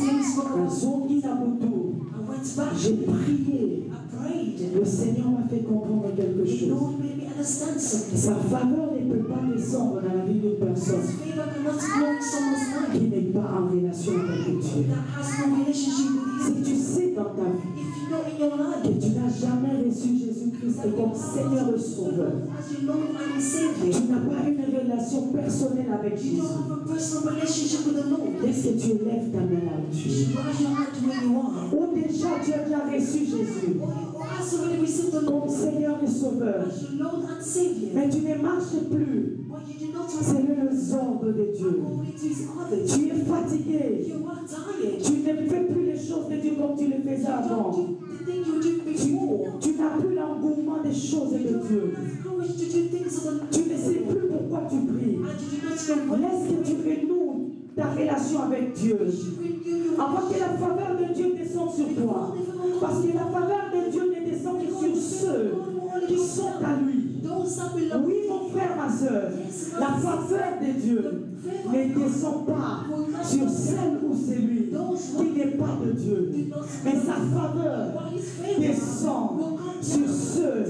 things were wrong. J'ai prié. Le Seigneur m'a fait comprendre quelque chose. Sa faveur ne peut pas descendre dans la vie d'une personne qui n'est pas en relation avec Dieu. Si tu sais dans ta vie que tu n'as jamais reçu Jésus-Christ comme Seigneur et Sauveur, tu n'as pas une relation personnelle avec Jésus, est-ce que tu élèves ta main là-dessus? Ou déjà tu as déjà reçu Jésus comme Seigneur et Sauveur, mais tu ne marches plus selon les ordres de Dieu. Tu es fatigué. Tu ne fais plus les choses de Dieu comme tu le faisais avant. Tu n'as plus l'engouement des choses de Dieu. Tu ne sais plus pourquoi tu pries. Laisse que tu renoues ta relation avec Dieu, avant que la faveur de Dieu descende sur toi. Parce que la faveur de Dieu ne descend que sur ceux qui sont à lui. Oui, mon frère, ma soeur, la faveur de Dieu ne descend pas sur celle ou celui qui n'est pas de Dieu. Mais sa faveur descend sur ceux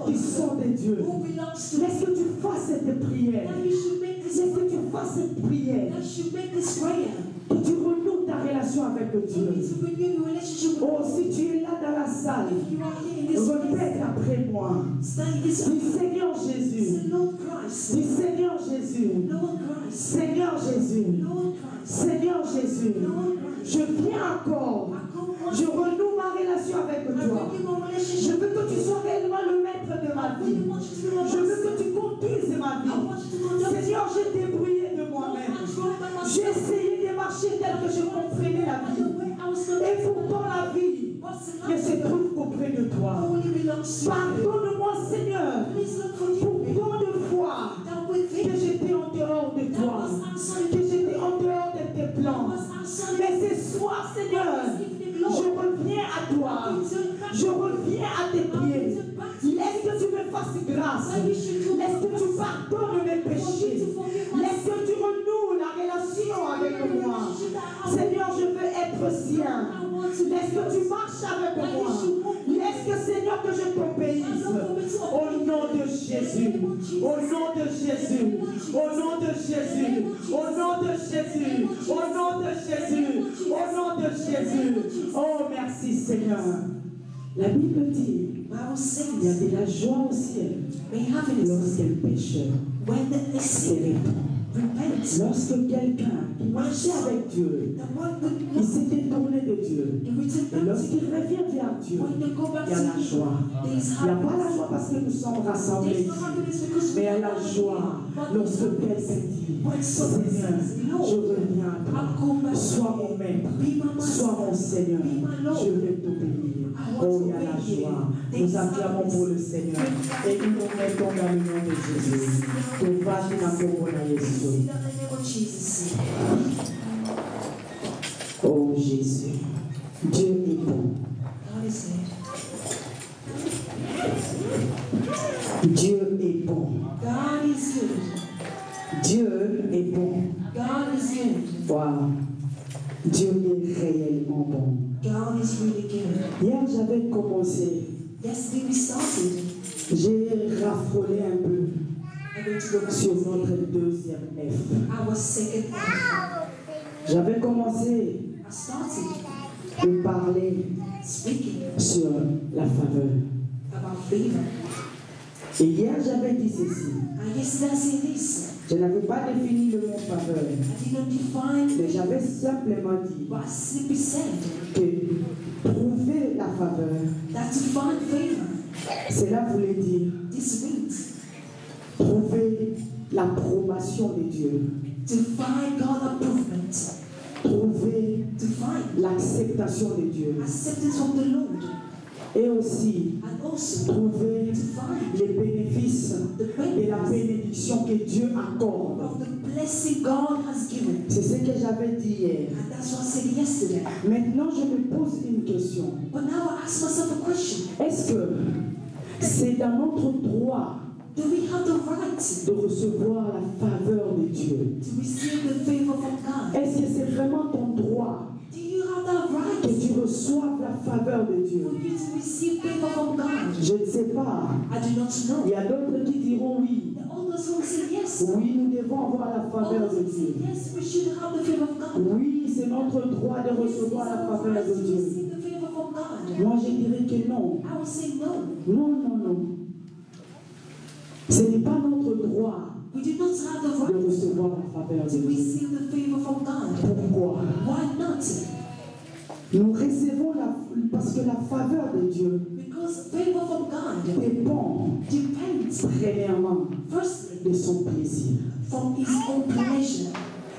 qui sont de Dieu. Laisse que tu fasses cette prière. Laisse que tu fasses cette prière. Que tu renoues ta relation avec Dieu. Oh, si tu es là dans la salle, répète après moi. Dis Seigneur Jésus. Dis Seigneur Jésus. Seigneur Jésus. Seigneur Jésus. Je viens encore. Je renoue ma relation avec toi. Je veux que tu sois réellement le maître de ma vie. Je veux que tu conduises ma vie. Seigneur, j'ai débrouillé de moi-même. J'ai essayé de marcher tel que je comprenais la vie. Et pourtant la vie ne se trouve qu'auprès de toi. Pardonne-moi, Seigneur, pour tant de fois que j'étais en dehors de toi, que j'étais en dehors de tes plans. Mais ce soir, Seigneur, je reviens à toi. Je reviens à tes pieds. Laisse que tu me fasses grâce. Laisse que tu pardonnes mes péchés. Laisse que tu renoues la relation avec moi. Seigneur, je veux être sien. Laisse que tu marches avec moi. Laisse que, Seigneur, que je t'obéisse. Au nom de Jésus. Au nom de Jésus. Au nom de Jésus. Au nom de Jésus. Au nom de Jésus. Au nom de Jésus. Oh, merci, Seigneur. La Bible dit, il y a de la joie au ciel lorsqu'un pécheur se répand. Lorsque quelqu'un qui marchait avec Dieu, il s'est détourné de Dieu, et lorsqu'il revient vers Dieu, il y a la joie. Il n'y a pas la joie parce que nous sommes rassemblés, mais il y a la joie lorsque quelqu'un dit, Seigneur, je reviens à toi, sois mon maître, sois mon Seigneur, je vais t'obéir. Oh, il y a la joie. Nous acclamons pour le Seigneur et nous nous mettons dans le nom de Jésus. Que va Oh Jésus, Dieu est bon. Dieu est bon. Dieu est bon. Wow. Dieu est réellement bon. Hier, j'avais commencé. J'ai raffolé un peu sur notre deuxième F. J'avais commencé de parler sur la faveur. Et hier, j'avais dit ceci. Je n'avais pas défini le mot faveur, mais j'avais simplement dit que trouver la faveur, cela voulait dire trouver l'approbation de Dieu, trouver l'acceptation de Dieu, et aussi trouver les bénéfices et la bénédiction que Dieu accorde. C'est ce que j'avais dit hier. Maintenant, je me pose une question. Est-ce que c'est dans notre droit de recevoir la faveur de Dieu? Est-ce que c'est vraiment ton droit reçoives la faveur de Dieu. for you to receive favor from God. Je ne sais pas. I do not Il y know. a d'autres qui diront oui. The others will say yes. Oui, nous devons avoir la faveur Others de will say Dieu. yes, we should have the favor of God. Oui, c'est notre droit de recevoir la faveur de Dieu. Receive the favor from God. Moi, je dirais que non. I will say no. Non, non, non. Ce n'est pas notre droit We do not have the de right recevoir la faveur de to Dieu. receive the favor from God. Pourquoi? Why not? Nous recevons parce que la faveur de Dieu Because favor from God dépend depends, premièrement firstly, de son plaisir. from His own pleasure.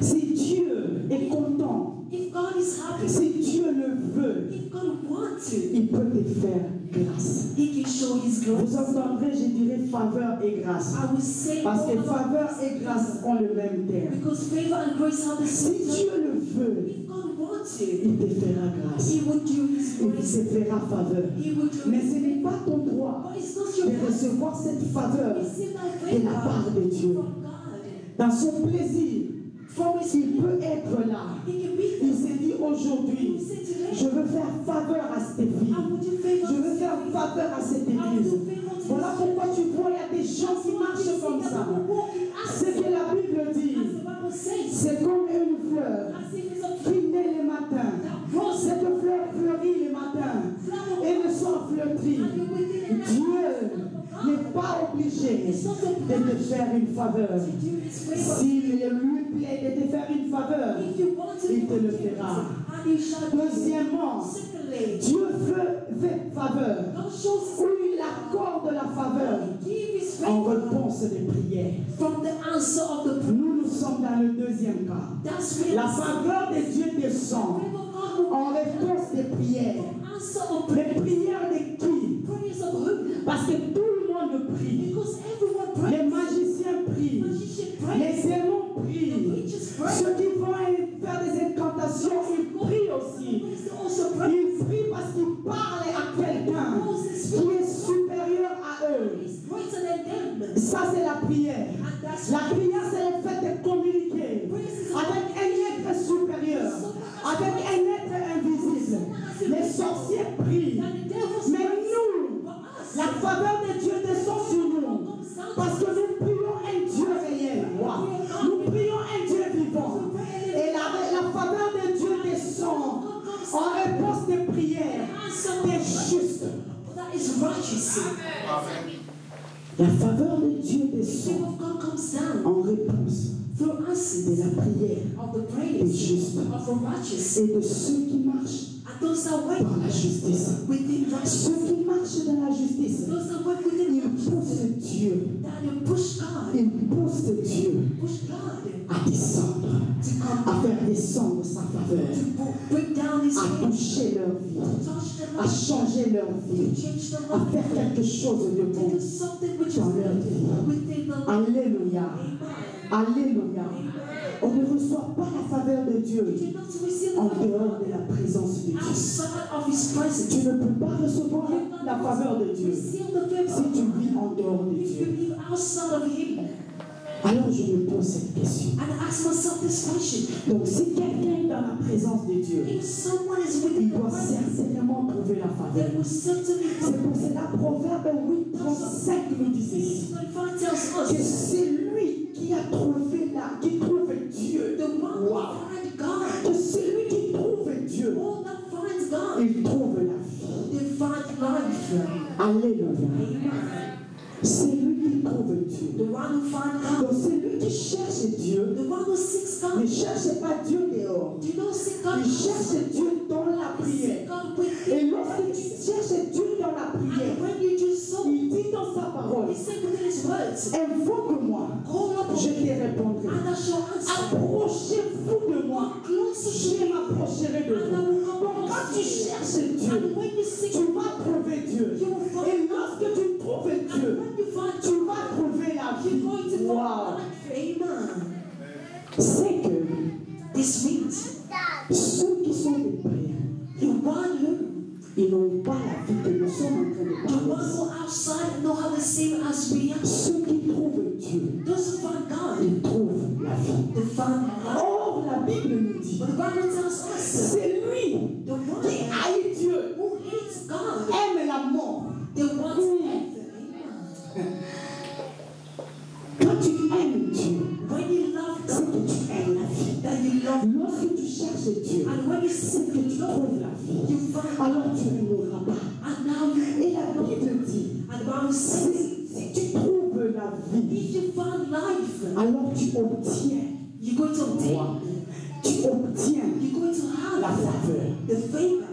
Si Dieu est content, If God is happy, si Dieu le veut, if God wants to, il peut te faire grâce. He can show His Vous grace. entendrez, je dirais faveur et grâce. I will say Parce que both of faveur them, et grâce ont le même terme. because favor and grace are the Si same. Dieu le veut, If God wants to, il te fera grâce. He would do His Il grace. te fera faveur. He would do Mais His ce n'est pas ton droit But it's not your de right recevoir cette faveur to receive that de la part favor de Dieu. from God. Dans son plaisir, From His il peut être là. He can be Il there. s'est dit aujourd'hui, He said today, je veux faire faveur à cette fille. I will do favor Je to veux faire this faveur à cette I will église. do favor to Voilà this pourquoi tu vois, il y a des gens qui marchent comme ça. Ce que la Bible As dit, the Bible says, c'est comme une fleur as if it's a qui naît le matin. Cette fleur fleurit le matin et le soir flétrit. Dieu n'est pas obligé de te faire une faveur. S'il lui plaît de te faire une faveur, il te le fera. Deuxièmement, Dieu fait faveur. Ou il accorde la faveur en réponse des prières. From the answer of the prayer. Nous sommes dans le deuxième cas. That's where La the faveur de Dieu descend favor of God will en réponse des prières. answer of Les prayer. prières de qui? Prayers of who? Parce que tout le monde prie. Because everyone Les prays. magiciens prient. Magician Les prays. démons The prient. preachers pray. Ceux qui vont faire des incantations, ils prient aussi. They also pray. Ils prient parce qu'ils parlent à quelqu'un qui est supérieur à eux. It's greater than them. Ça, c'est la prière. And that's La prière, c'est le fait de communiquer avec un être supérieur, avec un être invisible. Les sorciers prient. Mais nous, la faveur de Dieu descend sur nous. Parce que nous prions un Dieu réel. Wow. Nous prions un Dieu vivant. Et la faveur de Dieu descend en réponse des prières des justes. That is righteous. La faveur de Dieu The descend favor of God comes down en réponse through de answers la prière of the des prayers justes of the righteous. et de ceux qui marchent And those that wait dans la justice. within righteousness. Ceux qui marchent dans la justice, Those that wait within ils righteousness. poussent Dieu, That they push God. ils poussent Dieu Push God à descendre, to come à faire descendre sa faveur, to break down His à faith, toucher leur vie, to touch them à changer leur to vie, change them à faire quelque chose de to bon. do something which is dans leur good vie. within them. Alléluia. Amen. Alléluia. On ne reçoit pas la faveur de Dieu You cannot receive en the favor dehors de la présence de Dieu. outside of His presence. Tu ne peux pas recevoir la faveur de Dieu Receive the favor si tu vis en dehors de if you Dieu. live outside of Him. Alors je me pose cette question. And I ask myself this question. Donc si quelqu'un est dans la présence de Dieu, If someone is il within the doit presence, certainement trouver la faveur. they will certainly C'est find pour cela Proverbe 8:35 nous dit ceci. 35 tells Que us c'est lui qui a trouvé qui trouve Dieu. the one Wow. who finds God, Que celui qui trouve Dieu, all that finds God, il trouve la vie. they find life. Alléluia. Amen. C'est lui qui trouve Dieu. The one who finds God, Donc celui qui cherche Dieu the one who seeks ne God, cherche pas Dieu dehors. you don't seek God, Il cherche Dieu dans la you prière. seek God within. Et lorsque tu cherches Dieu dans la prière, And when you do so, il dit dans sa parole, He said within His words, invoque-moi, call upon je me, te répondrai. and I shall answer. Approchez-vous de moi, Closer to je me, m'approcherai de and I vous. will come Donc quand tu close to you. cherches Dieu, And when you seek, tu vas trouver Dieu. you will find. Et lorsque tu trouves Dieu, And when you find, tu vas trouver la you're going to vie. find Wow. life. Amen. C'est que This means ceux qui sont des prières, the one who, ils n'ont pas la vie que nous sommes en train de the one parler. who outside know how the same as we are. Ceux qui trouvent Dieu, Those who find God, ils trouvent la vie. they find life. Or, la Bible nous dit, But the Bible tells us c'est lui the one qui haït Dieu, who hates God, aime la mort. the one who hates Amen. Quand tu aimes Dieu, When you love c'est God, que tu aimes la vie. that you love, Lorsque tu cherches Dieu, and when you c'est seek que tu the Lord, trouves la vie. you find, Alors tu ne mourras pas. and now you, Et la Bible dit, and the Bible says, si tu trouves la vie, if you find life, alors tu obtiens, you're going to obtain, tu obtiens you're going to la have faveur. the favor.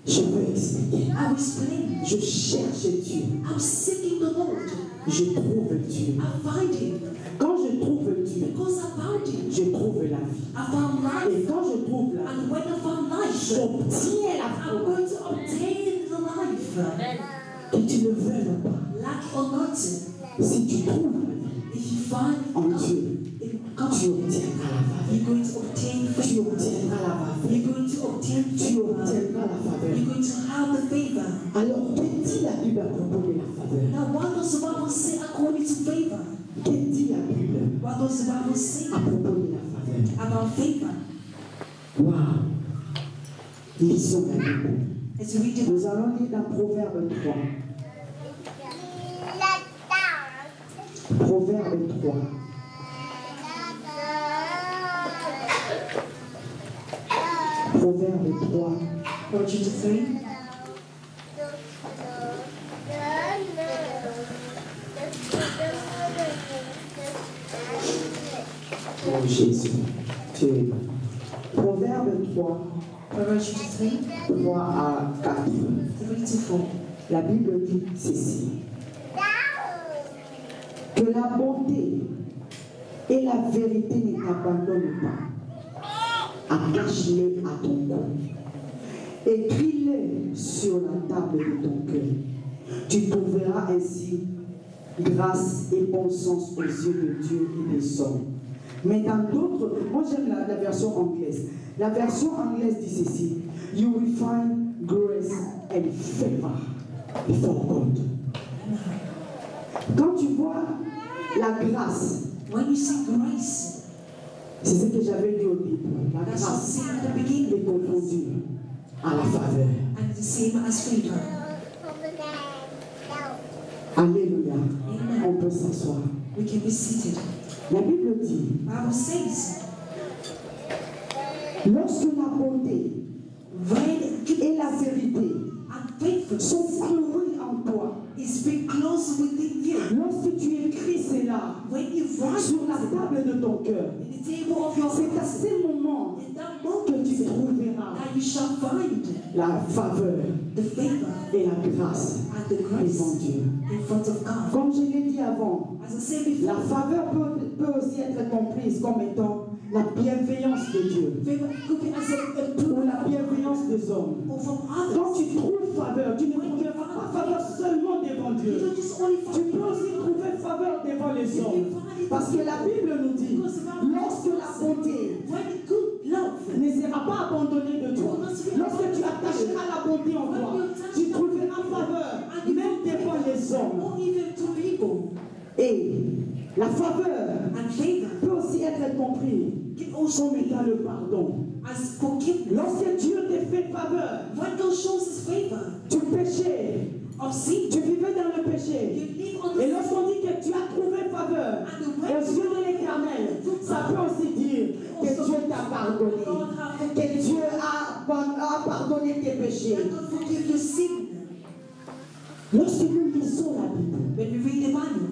Je veux expliquer. I will explain. Je cherche Dieu. I'm seeking the Lord. Je trouve Dieu. I find Him. Quand je trouve Dieu, Because I found Him. je trouve la vie. I found Et life. quand je trouve la vie, And when I found life, j'obtiens la I'm faveur. going to obtain the life. Que tu le veuilles ou pas. Lack or not, Si tu trouves la vie if you find en God Dieu, in tu God, obtiendras la faveur. you're going to obtain Tu favor. obtiendras la faveur. You're going to obtain Tu favor. obtiendras la faveur. You're going to have the favor. Alors, que dit la Bible à propos de la faveur? Now, what does the Bible say according to favor? Que dit la Bible What does the Bible say à propos de la faveur? about favor? Waouh! Lisons la Bible. As we read it, Nous allons lire dans Proverbe 3. Proverbe 3. Proverbe 3. Proverbs 3. Oh Jésus, tu es bon. Proverbe 3, Proverbs 3, 3 à 4. 3 to 4. La Bible dit ceci. Que la bonté et la vérité ne t'abandonnent pas. Attache-les à ton cou. Écris-les sur la table de ton cœur. Tu trouveras ainsi grâce et bon sens aux yeux de Dieu et des hommes. Mais dans d'autres, moi j'aime la version anglaise. La version anglaise dit ceci. You will find grace and favor before God. Quand tu vois la grâce, When you see grace, c'est ce que j'avais dit au début. La that's what I grâce said at the beginning, est confondue à la faveur. and the same as favor. Alléluia. Amen. On peut s'asseoir. We can be seated. La Bible dit, Bible says, lorsque la bonté when et la vérité and faithfulness sont clouées en toi, is being close within you, lorsque tu écris cela when you write sur la table de ton cœur, in the table of your c'est à heart, ces moments in that que moment tu trouveras that you shall find la faveur the favor et la grâce and the devant grace Dieu. in front of God. Comme je l'ai dit avant, As I said la before, faveur peut aussi être comprise comme étant la bienveillance de Dieu favor could be as a ou la bienveillance des hommes. or from Quand others. tu trouves faveur, tu ne trouveras pas faveur seulement devant You Dieu. don't just only Tu find peux aussi trouver faveur devant les hommes. Parce que la Bible nous dit, lorsque la bonté when good love ne sera pas abandonnée de toi, lorsque tu attacheras la bonté en toi, tu trouveras faveur même devant les hommes. or even to people Et la faveur and favor peut aussi être comprise can also comme étant le pardon. as forgiveness. Lorsque Dieu te fait faveur, When God shows His favor tu péchais, of sin, tu vivais dans le you péché. live on Et the lorsqu'on dit que tu as trouvé faveur, et aux yeux de l'Éternel, ça peut aussi dire que Dieu t'a pardonné, que Dieu a pardonné tes péchés. and God forgive your sin. Lorsque nous lisons la Bible, When we read the Bible,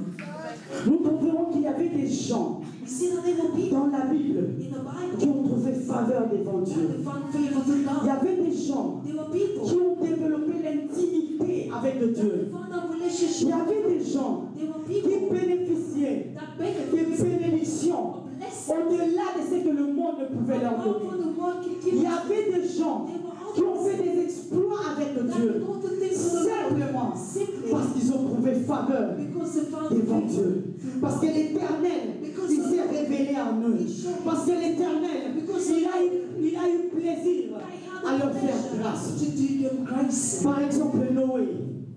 nous trouverons qu'il y avait des gens we see that there were people dans la Bible in the qui Bible ont trouvé faveur devant that Dieu. they found favor to Il y God. avait des gens There were qui people ont développé l'intimité avec that Dieu. found a Il y relationship. avait des gens There were qui people bénéficiaient that des benefited bénédictions of blessing. au-delà de ce que le monde ne pouvait leur All donner. for the world can Il give y avait des gens qui ont fait des exploits avec Dieu, go to things for the simplement simply parce qu'ils ont trouvé faveur because they found devant favor. Dieu. Parce que l'Éternel, il s'est révélé en eux. Parce que l'Éternel, il a eu plaisir à leur faire grâce. To do them grace. Par exemple, Noé.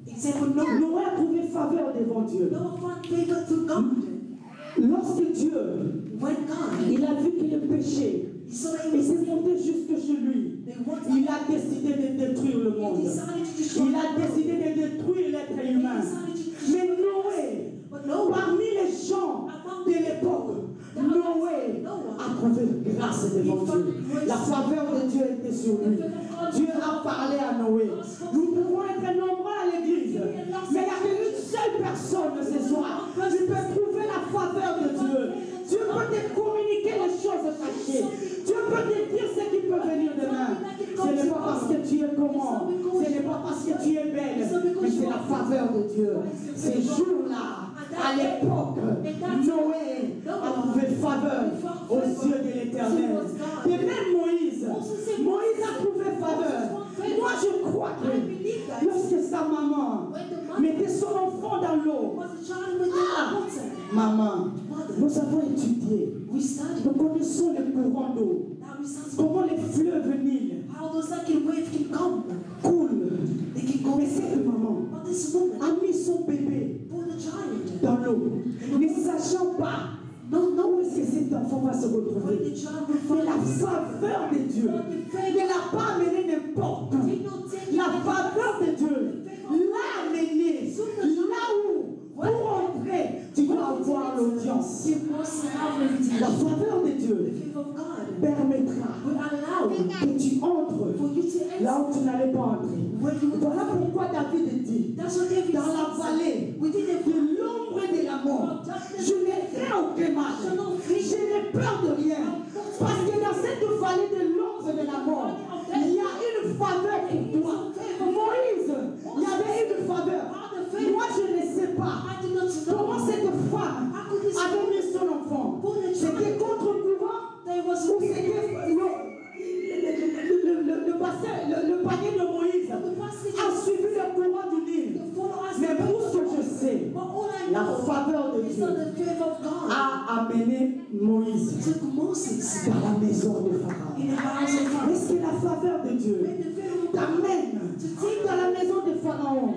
Example, Noah. Noé a trouvé faveur devant Dieu. Noah found favor to God. Lorsque Dieu, When God il a vu que le péché Il s'est monté jusque chez lui. Il a décidé de détruire le monde. Il a décidé de détruire l'être humain. Mais Noé, parmi les gens de l'époque, Noé a trouvé grâce devant Dieu. La faveur de Dieu était sur lui. Dieu a parlé à Noé. Nous pouvons être nombreux à l'église, mais il n'y a qu'une seule personne ce soir qui peut trouver la faveur de Dieu. Dieu peut te communiquer les choses cachées. Dieu peut te dire ce qui peut venir demain. Ce n'est pas parce que tu es comment, ce n'est pas parce que tu es belle, mais c'est la faveur de Dieu. Ces jours-là, à l'époque, Noé a trouvé faveur aux yeux de l'Éternel. Et même Moïse a trouvé faveur. Moi, je crois que lorsque sa maman mettait son enfant dans l'eau, maman, nous avons étudié, nous connaissons le courant d'eau, comment les fleuves Nil coulent. Mais cette maman a mis son bébé dans l'eau, ne sachant pas où est-ce que cet enfant va se retrouver. Mais la faveur de Dieu ne l'a pas amené n'importe où. La faveur de Dieu l'a amené là où, pour entrer, tu dois avoir l'audience. La faveur de Dieu permettra que tu entres là où tu n'allais pas entrer. Voilà pourquoi David dit, dans la vallée de l'ombre de la mort, je n'ai craint aucun mal, je n'ai peur de rien, parce que dans cette vallée de l'ombre de la mort, il y a une faveur pour toi. Moïse, il y avait une faveur. Moi, je ne sais pas comment cette femme avait mis son enfant. C'était contre-courant ou c'était le panier de Moïse a suivi le courant du Nil. Mais pour ce que je sais, la faveur de Dieu a amené Moïse dans la maison de Pharaon. Est-ce que la faveur de Dieu t'amène dans la maison de Pharaon,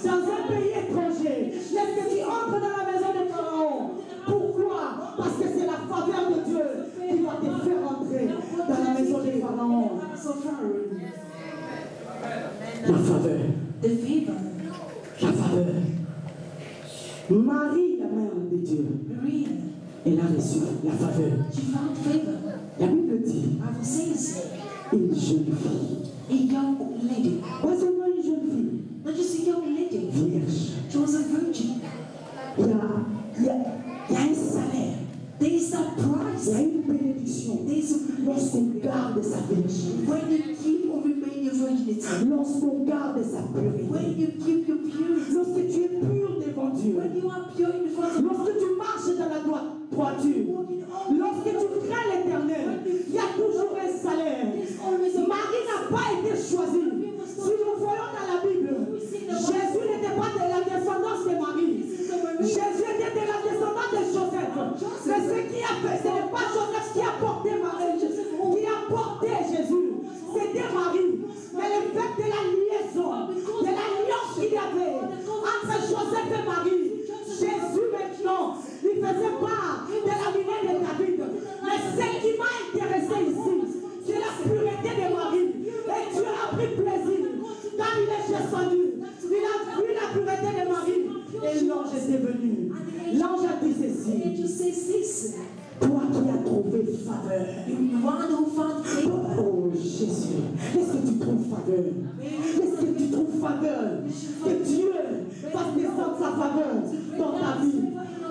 dans un pays étranger? Est-ce que tu entres dans la maison de Pharaon? Pourquoi? Parce que c'est la faveur de Dieu qui va te faire entrer dans la maison de Pharaon. La faveur. La faveur. Marie, la mère de Dieu, elle a reçu la faveur. La Bible dit une jeune fille. Pas seulement une jeune fille. Vierge. Il y a un salaire. Il y a une bénédiction lorsqu'on garde sa virginité. Lorsqu'on garde sa pureté. Lorsque tu es pur devant Dieu. Lorsque tu marches dans la droiture. Lorsque tu crains l'Éternel, il y a toujours un salaire. Marie n'a pas été choisie. Si nous voyons dans la Bible, Jésus n'était pas de la descendance de Marie. Jésus était de la descendance de Joseph. Mais ce qui a fait, ce n'est pas Joseph qui a porté Marie, qui a porté Jésus. C'était Marie. Mais le fait de la liaison, de l'alliance qu'il y avait entre Joseph et Marie, Jésus maintenant, il faisait part de la lignée de David. Mais ce qui m'a intéressé ici, c'est la pureté de Marie. Et Dieu a pris plaisir. Quand il est descendu, il a vu la pureté de Marie. Et l'ange est venu. L'ange a dit ceci. Toi qui as trouvé faveur. Oh Jésus, est-ce que tu trouves faveur? Est-ce que tu trouves faveur? Que Dieu fasse descendre sa faveur dans ta vie.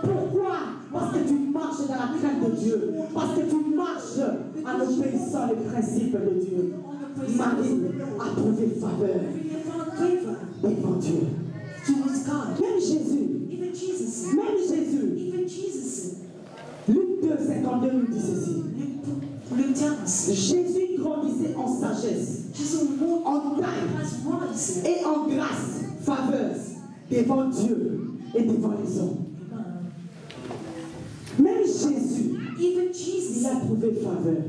Pourquoi? Parce que tu marches dans la crainte de Dieu. Parce que tu marches en obéissant les principes de Dieu. Marie a trouvé faveur devant Dieu. Même Jésus. Luc 2, 52 nous dit ceci. Jésus grandissait en sagesse, en taille et en grâce, faveur devant Dieu et devant les hommes. Même Jésus, il a trouvé faveur.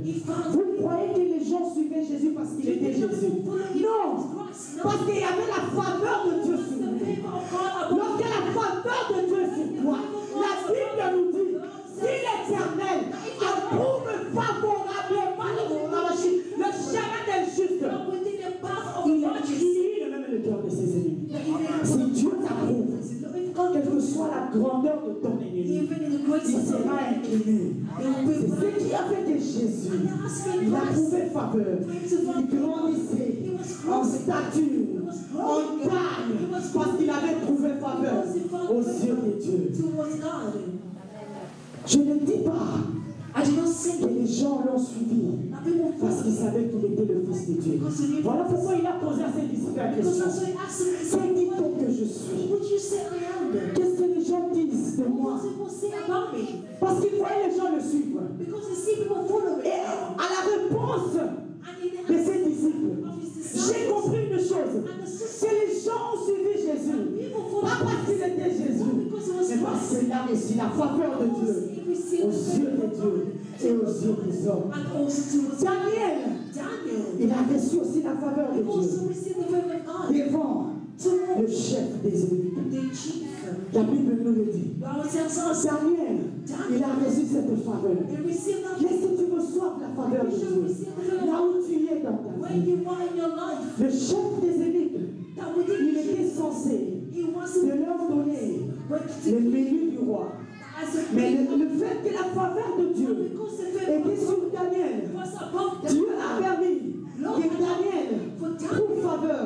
Vous croyez que les gens suivaient Jésus parce qu'il était Jésus? Non, parce qu'il y avait la faveur de Dieu sur lui. Lorsque la faveur de Dieu est sur toi, la Bible nous dit, si l'Éternel approuve favorablement le soit la grandeur de ton ennemi, il sera incliné. C'est ce qui a fait que Jésus, il a trouvé faveur. Il grandissait en stature, en taille, parce qu'il avait trouvé faveur aux yeux de Dieu. Je ne dis pas que les gens l'ont suivi parce qu'ils savaient qu'il était le Fils de Dieu. Voilà pourquoi il a posé à ses disciples la question. Qui dit-on que je suis? Qu'est-ce que les gens disent de moi? Parce qu'ils voyaient les gens le suivre. Et à la réponse de ses disciples, j'ai compris une chose. Que les gens ont suivi Jésus. Pas parce qu'il était Jésus, mais parce qu'il a reçu la faveur de Dieu aux yeux de Dieu et aux yeux des hommes. Daniel, il a reçu aussi la faveur de Dieu devant le chef des ennemis. La Bible nous le dit. Daniel, il a reçu cette faveur. Laisse que tu reçoives la faveur de Dieu là où tu es dans ta vie. Le chef des ennemis, il était censé de leur donner le menu du roi. Mais le fait que la faveur de Dieu était sur Daniel, Dieu a permis que Daniel trouve faveur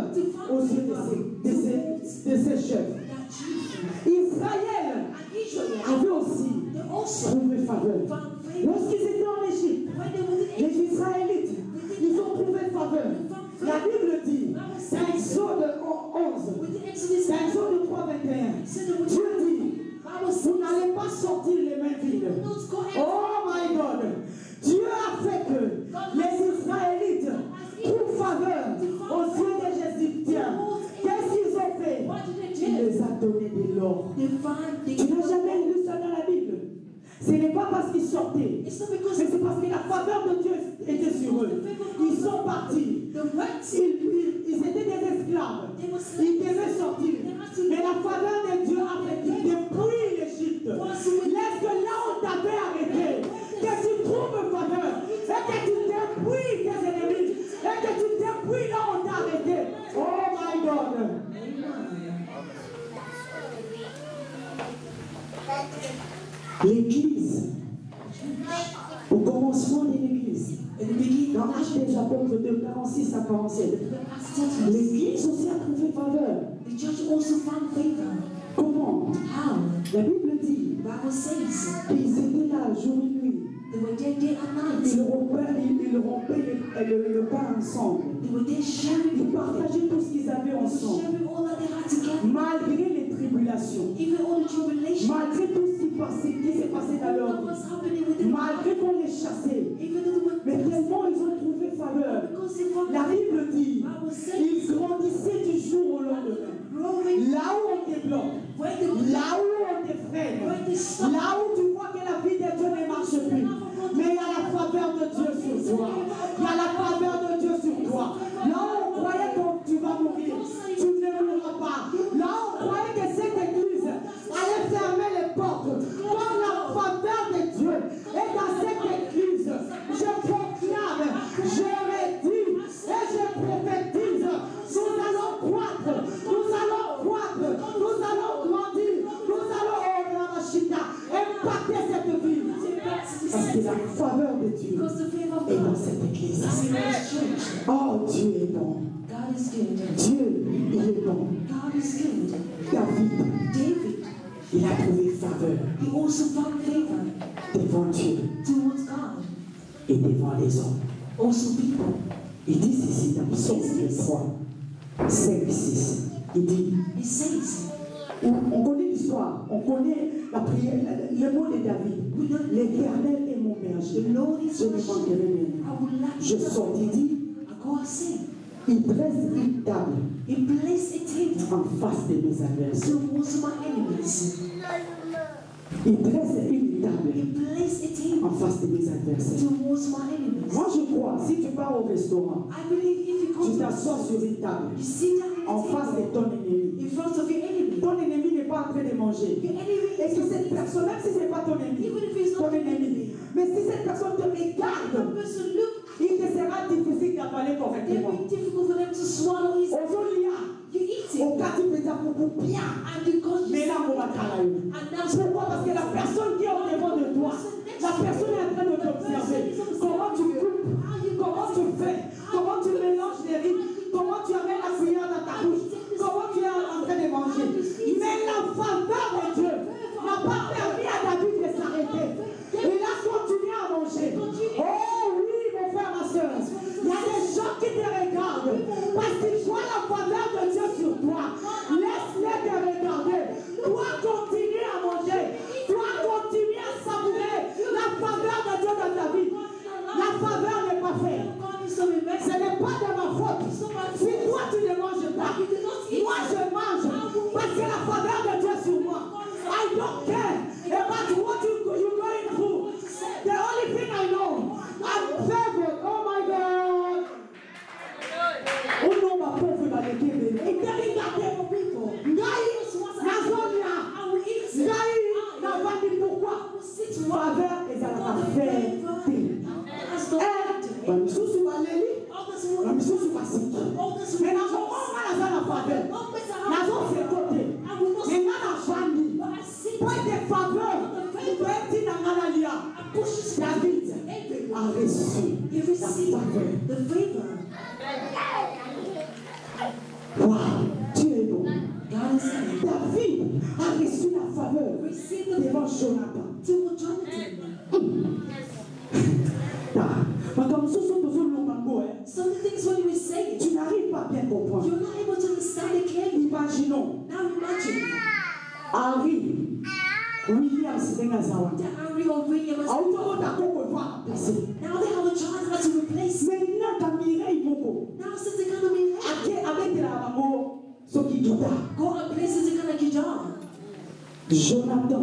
aux yeux de ses chefs. Israël avait aussi trouvé faveur. Lorsqu'ils étaient en Égypte, les Israélites, ils ont trouvé faveur. La Bible dit, dans Exode 11, dans Exode 3, 21, Dieu dit, vous n'allez pas sortir les mains vides. Oh my God! Dieu a fait que les Israélites trouvent faveur aux yeux des Égyptiens. Qu'est-ce qu'ils ont fait? Il les a donné de l'or. Tu n'as jamais lu ça dans la Bible. Ce n'est pas parce qu'ils sortaient, mais c'est parce que la faveur de Dieu était sur eux. Ils sont partis. Ils étaient des esclaves. Ils devaient sortir. Mais la faveur de Dieu a fait qu'ils dépouillent l'Égypte. Laisse que là où t'avais arrêté, que tu trouves faveur, et que tu dépouilles tes ennemis, et que tu dépouilles là où t'as arrêté. Oh my God! L'Église, au commencement de l'Église, dans Actes des Apôtres de 46 à 47, l'Église aussi a trouvé faveur. Comment? La Bible dit qu'ils étaient là jour et nuit. Ils rompaient le pain ensemble. Ils partageaient tout ce qu'ils avaient ensemble. Malgré les tribulations, malgré tout ce qui s'est passé dans leur vie, malgré qu'on les chassait, mais tellement ils ont trouvé faveur. La Bible dit, ils grandissaient du jour au lendemain. Là où on te bloque, là où on te freine, là où tu vois que la vie de Dieu ne marche plus, mais il y a la faveur de Dieu sur toi. Il y a la faveur de Dieu sur toi. Là où on croyait que tu vas mourir, tu ne mourras pas. Là où on croyait que cette église allait fermer les portes, comme la faveur de Dieu est dans cette église, je proclame, je redis et je prophétise, nous allons croître, nous allons croître, nous allons grandir, nous allons impacter cette vie. Parce que la faveur de Dieu est dans cette église. Oh, Dieu est bon. Dieu, il est bon. David, il a trouvé faveur devant Dieu et devant les hommes. Il dit ceci dans Psaume 3, 5, 6. Il dit, on connaît l'histoire, on connaît la prière, le mot de David. L'Éternel est mon berger, je ne manquerai rien. Je sors, il dit, il dresse une table en face de mes adversaires. Il dresse une table en face de mes adversaires. Moi je crois, si tu pars au restaurant, tu t'assois sur une table en face de ton ennemi. Ton ennemi n'est pas en train de manger. Et que cette personne, même si ce n'est pas ton ennemi, mais si cette personne te regarde, il te sera difficile d'avaler correctement. Aujourd'hui, au cas où tu peux beaucoup bien. Mais là, on va travailler. Pourquoi? Parce que la personne qui est au devant de toi, la personne est en train de t'observer. Comment tu coupes, comment tu fais, comment tu mélanges les riz, comment tu amènes la cuillère dans ta bouche, comment tu es en train de manger. Mais la faveur de Dieu n'a pas permis à David de s'arrêter. Il a continué à manger. Oh oui, mon frère, ma soeur. Il y a des gens qui te regardent parce qu'ils voient la faveur de Dieu sur toi. Laisse-les te regarder. Toi, continue à manger. Toi, continue à savourer la faveur de Dieu dans ta vie. La faveur n'est pas faite. Ce n'est pas de ma faute. Si toi, tu ne manges pas, moi, je mange. Parce que la faveur de Dieu sur moi. I don't care about what you're going through. The only thing I know, I'm favored. Oh my God. Oh non, ma pauvre va le dire. Et puis regardez mon pico. Nazonia. Navandi, pourquoi? Faveur est à la fête. La mission sur Valérie, la mission sur Massik. Mais dans mon moment, on a la faveur. Nazo fait côté. Mais dans la famille, pour être faveur, il peut être dans la Malalia. David a reçu la faveur. Wow, Dieu est bon. David a reçu la faveur devant Jonathan. Some things when we say it, tu n'arrives pas à bien comprendre. you're not able to understand it clearly. Imaginons Now imagine Henry Williams Bengazawa. that Henry or William was, now they have a child how to replace. Maintenant, ta Mireille Moko. Now since they can't be Avec la maman, ce qui doit. go and places they can't get job. Jonathan.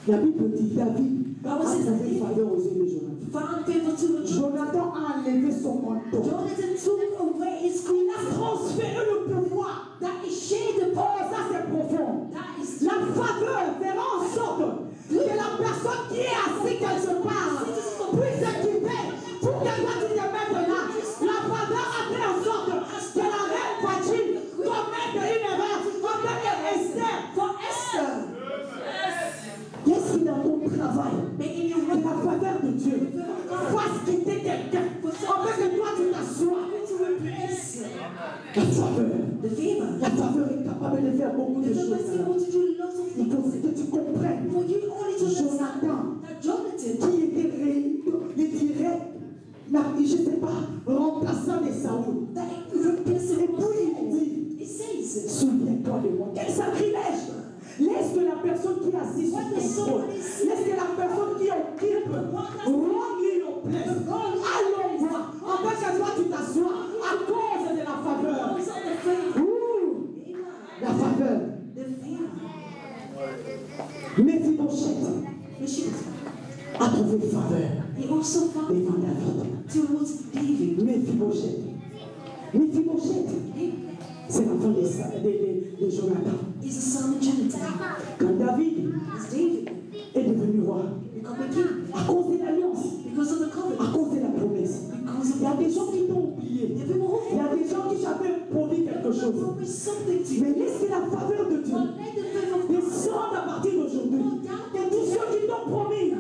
La Bible dit David a trouvé faveur aux yeux de Jonathan. Found favor to Jonathan a enlevé son manteau. Jonathan took away his queen. Il a transféré le pouvoir. That is shade the Oh, ça c'est profond. That is La faveur fera en sorte que la personne qui est assise quelque part puisse quitter pour que toi tu te mettes là. La faveur a fait en sorte que la reine Vachine commette une erreur comme Esther. for Esther. Qu'est-ce qui dans ton travail, Mais in your que la faveur de Dieu fasse quitter quelqu'un afin que toi tu t'assoies. to replace La faveur. the favor. La faveur est capable de faire beaucoup de The favor is choses. able to do lots of Il faut things. que tu comprennes. For you only to understand Jonathan, that Jonathan, qui était les direct, je ne sais pas, remplaçant de Saoul. that he replaced Et him. puis il dit, He says, souviens-toi de moi. Quel sacrilège! Laisse que la personne qui est assise sur ton trône, laisse que la personne qui occupe, remplit nos places. Allons voir, afin que toi tu t'assois à cause de la faveur. because of the favor. Ouh, la faveur. The favor. Méphibosheth Mephibosheth, a trouvé faveur he also found devant David. towards David. Méphibosheth. Méphibosheth, c'est l'enfant de Jonathan. He's a son of Jonathan. Quand David As David est devenu roi, become a king à cause de l'alliance, because of the à covenant. cause de la promesse, Because il y a of des gens qui t'ont oublié. the people who Il y a des gens qui t'avaient promis quelque chose. promise something to you. Mais laisse que la faveur de Dieu But let the favor of God descende à partir d'aujourd'hui. Et tous ceux qui t'ont promis de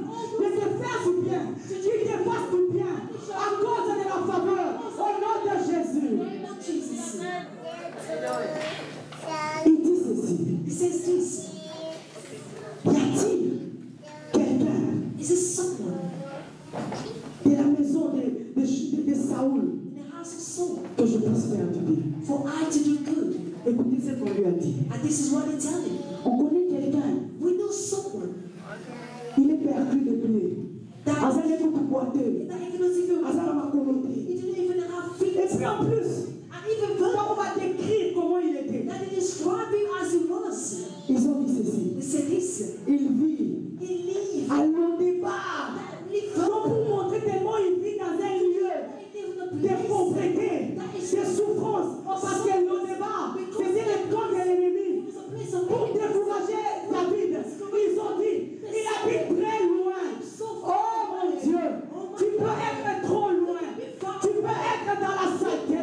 te faire du bien, qui te fassent du bien, à cause de la faveur, au nom de Jésus. name of Jesus. Il dit ceci. He says this. Y a-t-il quelqu'un Is this someone de la maison de Saoul in the house of Saul que je puisse faire du bien? for I to do good? Écoutez ce qu'on lui a dit. And this is what they tell him. On connaît quelqu'un, We know someone il est perdu de pied. that Azal est beaucoup boiteux. he cannot even Azal m'a coloté. he didn't even have Et feet. puis en plus, And even quand further, on va décrire comment il était, that he described him as he was. ils ont dit ceci. They said this. Il vit He lived. à l'au-départ. Donc pour montrer tellement il vit dans un lieu de pauvreté, de souffrance. Parce que l'au-départ, c'était le camp de l'ennemi. Pour décourager David, ils ont dit, il habite très loin. Oh mon Dieu, tu peux être trop loin. Tu peux être dans la saleté.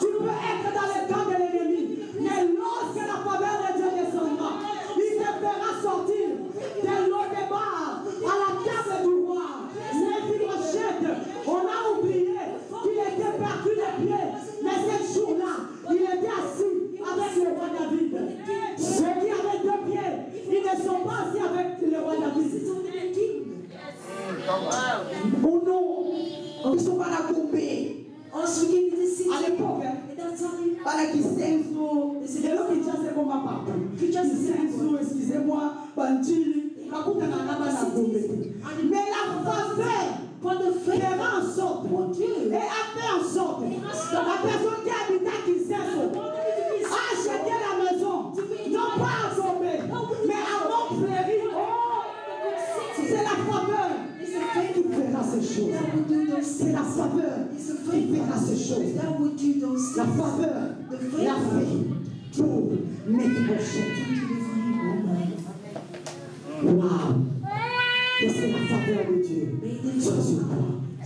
Tu peux être dans le camp de l'ennemi. Mais lorsque Voilà qui senso, c'est là qui tient comme un partout. Qui senso, excusez-moi, bandili, mais la faveur fera en sorte et a fait en sorte la personne qui habite à Kinshasa a acheté la maison, non pas à tomber, mais à Montpellier. C'est la faveur qui fera ces choses. C'est la faveur qui fera ces choses. La faveur l'a fait pour Mephibosheth. Waouh! Et c'est la faveur de Dieu sur toi. Et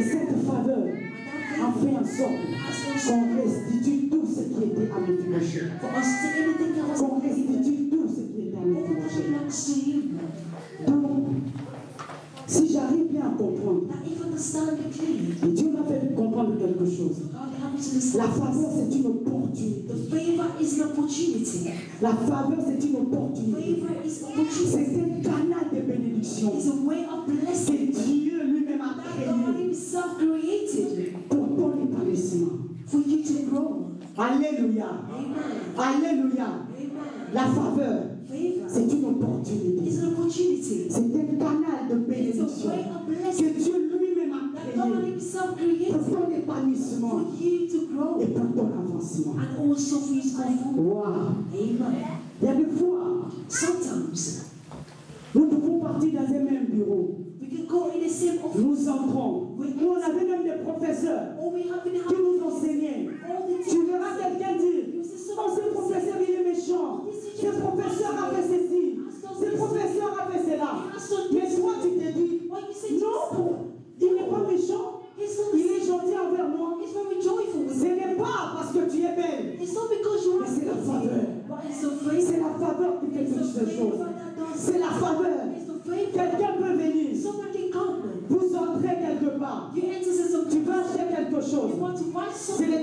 cette faveur a fait en sorte qu'on restitue tout ce qui était à Mephibosheth. Qu'on restitue tout ce qui était à Mephibosheth. Donc, si j'arrive bien à comprendre, et Dieu m'a fait comprendre quelque chose. La faveur, c'est une opportunité. La faveur, c'est une opportunité. C'est un canal de bénédiction que Dieu lui-même a créé pour ton établissement. Alléluia. Alléluia. La faveur, c'est une opportunité. C'est un canal de bénédiction que Dieu lui-même a créé pour ton épanouissement et pour ton avancement. Wow. Il y a des fois, nous pouvons partir dans un même bureau. Nous entrons. Nous, on avait même des professeurs qui nous enseignaient. Tu verras quelqu'un dire, oh, ce professeur il est méchant. Ce professeur a fait ceci. Ce professeur a fait cela. Mais toi tu te dis, non, il n'est pas méchant. Il est gentil envers moi. Ce n'est pas parce que tu es belle. Mais c'est la faveur. C'est la faveur qui fait toutes ces choses. C'est la faveur. Quelqu'un peut venir. Vous entrez quelque part. Tu vas acheter quelque chose. C'est le